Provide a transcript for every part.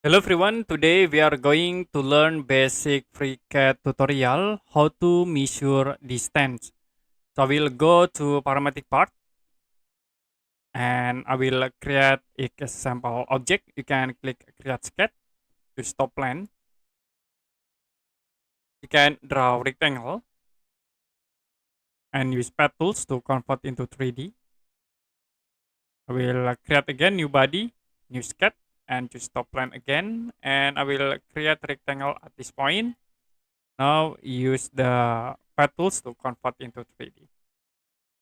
Hello everyone, today we are going to learn basic FreeCAD tutorial how to measure distance. So I will go to parametric part and I will create a sample object. You can click create sketch to stop plan. You can draw rectangle and use pad tools to convert into 3D. I will create again new body, new sketch and to stop plan again, and I will create rectangle at this point. Now use the pad tools to convert into 3D.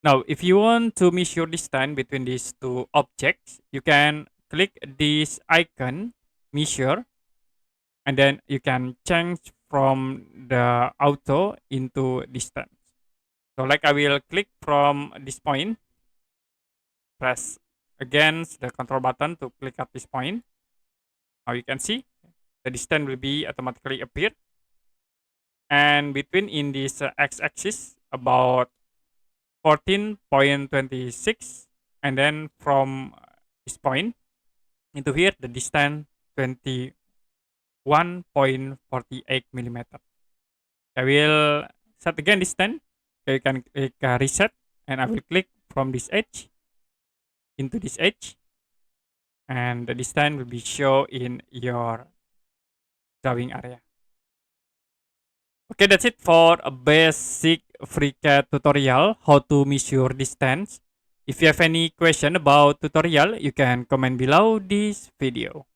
Now, if you want to measure distance between these two objects, you can click this icon, measure, and then you can change from the auto into distance. So like I will click from this point, press against the control button to click at this point. Now you can see the distance will be automatically appear. And between in this x-axis about 14.26, and then from this point into here the distance 21.48 millimeter. I will set again distance. Okay, you can click reset and I will click from this edge into this edge, and the distance will be shown in your drawing area. Okay, that's it for a basic FreeCAD tutorial how to measure distance. If you have any question about tutorial, you can comment below this video.